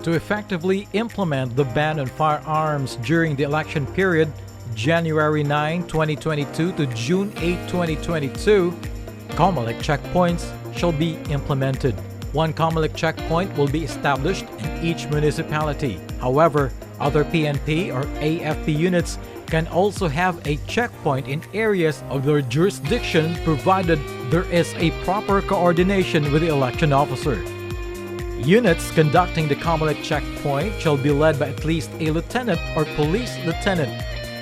To effectively implement the ban on firearms during the election period, January 9, 2022 to June 8, 2022, COMELEC checkpoints shall be implemented. One COMELEC checkpoint will be established in each municipality. However, other PNP or AFP units can also have a checkpoint in areas of their jurisdiction provided there is a proper coordination with the election officer. Units conducting the COMELEC checkpoint shall be led by at least a lieutenant or police lieutenant.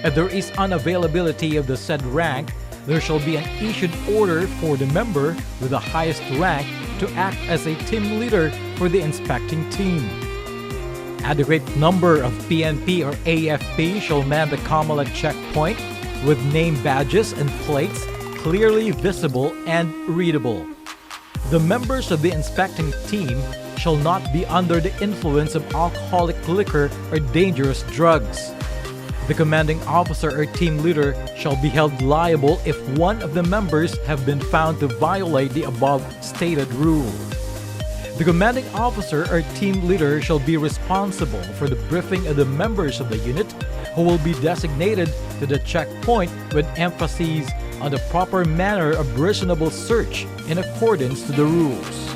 If there is unavailability of the said rank, there shall be an issued order for the member with the highest rank to act as a team leader for the inspecting team. Adequate number of PNP or AFP shall man the COMELEC checkpoint with name badges and plates clearly visible and readable. The members of the inspecting team shall not be under the influence of alcoholic liquor or dangerous drugs. The commanding officer or team leader shall be held liable if one of the members have been found to violate the above stated rule. The commanding officer or team leader shall be responsible for the briefing of the members of the unit who will be designated to the checkpoint with emphasis on the proper manner of reasonable search in accordance to the rules.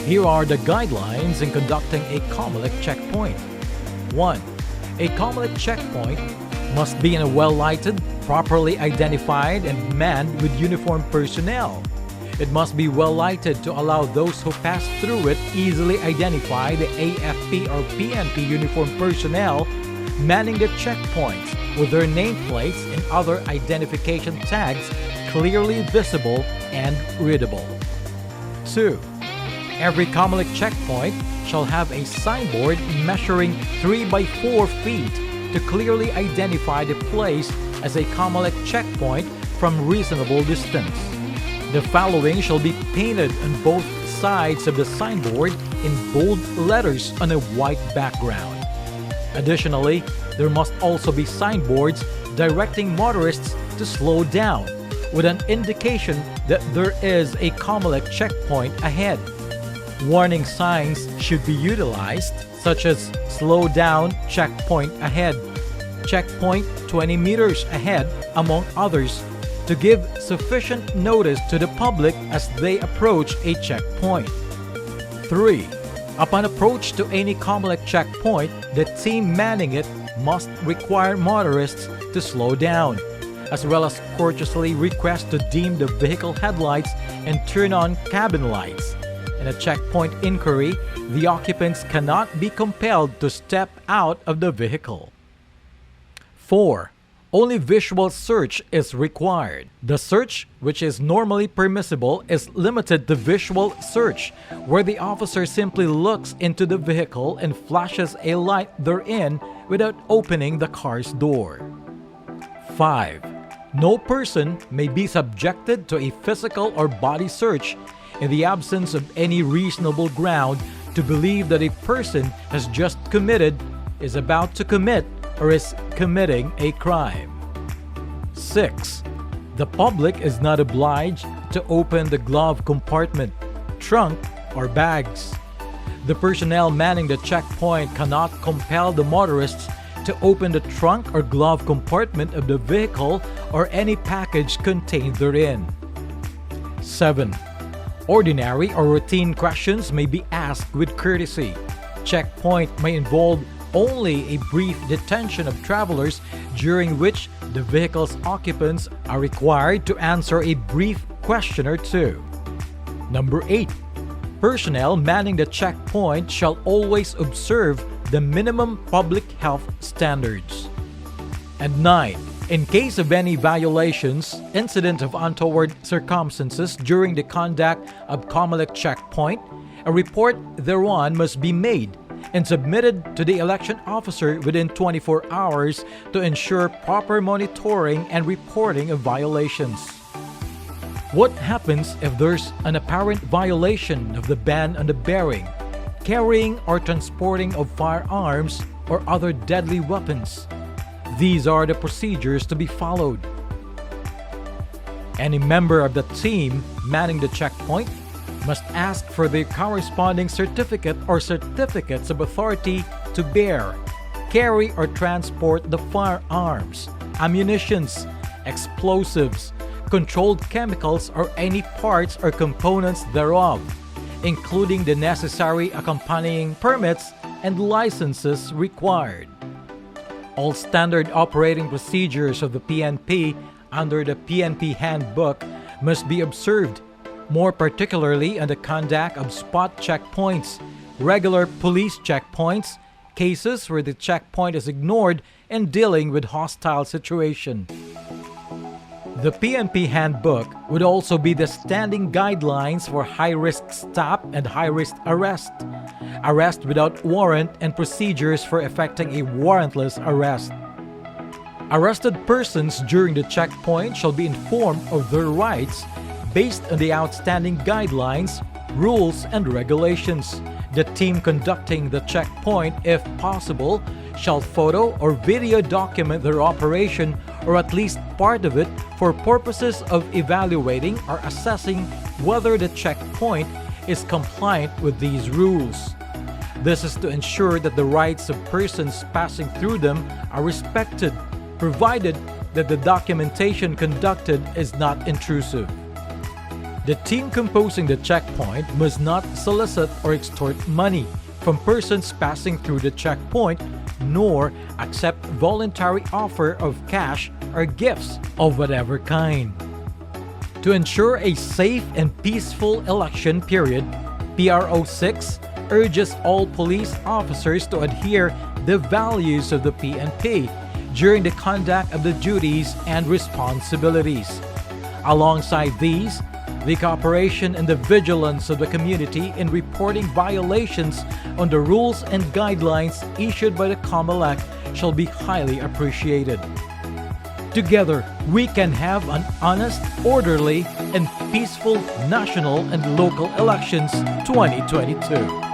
Here are the guidelines in conducting a COMELEC checkpoint. 1. A COMELEC checkpoint must be in a well-lighted, properly identified, and manned with uniformed personnel. It must be well-lighted to allow those who pass through it easily identify the AFP or PNP uniformed personnel manning the checkpoints with their nameplates and other identification tags clearly visible and readable. 2. Every COMELEC checkpoint shall have a signboard measuring 3 by 4 feet to clearly identify the place as a COMELEC checkpoint from reasonable distance. The following shall be painted on both sides of the signboard in bold letters on a white background. Additionally, there must also be signboards directing motorists to slow down with an indication that there is a COMELEC checkpoint ahead. Warning signs should be utilized, such as slow down, checkpoint ahead, checkpoint 20 meters ahead, among others, to give sufficient notice to the public as they approach a checkpoint. 3. Upon approach to any COMELEC checkpoint, the team manning it must require motorists to slow down, as well as courteously request to dim the vehicle headlights and turn on cabin lights. In a checkpoint inquiry, the occupants cannot be compelled to step out of the vehicle. 4. Only visual search is required. The search, which is normally permissible, is limited to visual search, where the officer simply looks into the vehicle and flashes a light therein without opening the car's door. 5. No person may be subjected to a physical or body search in the absence of any reasonable ground to believe that a person has just committed, is about to commit, or is committing a crime. 6. The public is not obliged to open the glove compartment, trunk, or bags. The personnel manning the checkpoint cannot compel the motorists to open the trunk or glove compartment of the vehicle or any package contained therein. 7. Ordinary or routine questions may be asked with courtesy. Checkpoint may involve only a brief detention of travelers during which the vehicle's occupants are required to answer a brief question or two. Number 8. Personnel manning the checkpoint shall always observe the minimum public health standards. And 9. In case of any violations, incident of untoward circumstances during the conduct of COMELEC checkpoint, a report thereon must be made and submitted to the election officer within 24 hours to ensure proper monitoring and reporting of violations. What happens if there's an apparent violation of the ban on the bearing, carrying, or transporting of firearms or other deadly weapons? These are the procedures to be followed. Any member of the team manning the checkpoint must ask for their corresponding certificate or certificates of authority to bear, carry, or transport the firearms, ammunitions, explosives, controlled chemicals, or any parts or components thereof, including the necessary accompanying permits and licenses required. All standard operating procedures of the PNP under the PNP Handbook must be observed, more particularly on the conduct of spot checkpoints, regular police checkpoints, cases where the checkpoint is ignored, and dealing with hostile situation. The PNP Handbook would also be the standing guidelines for high-risk stop and high-risk arrest, arrest without warrant, and procedures for effecting a warrantless arrest. Arrested persons during the checkpoint shall be informed of their rights based on the outstanding guidelines, rules, and regulations. The team conducting the checkpoint, if possible, shall photo or video document their operation or at least part of it for purposes of evaluating or assessing whether the checkpoint is compliant with these rules. This is to ensure that the rights of persons passing through them are respected, provided that the documentation conducted is not intrusive. The team composing the checkpoint must not solicit or extort money from persons passing through the checkpoint, nor accept voluntary offer of cash or gifts of whatever kind. To ensure a safe and peaceful election period, PRO 6 urges all police officers to adhere the values of the PNP during the conduct of the duties and responsibilities. Alongside these, the cooperation and the vigilance of the community in reporting violations on the rules and guidelines issued by the COMELEC shall be highly appreciated. Together, we can have an honest, orderly, and peaceful national and local elections 2022.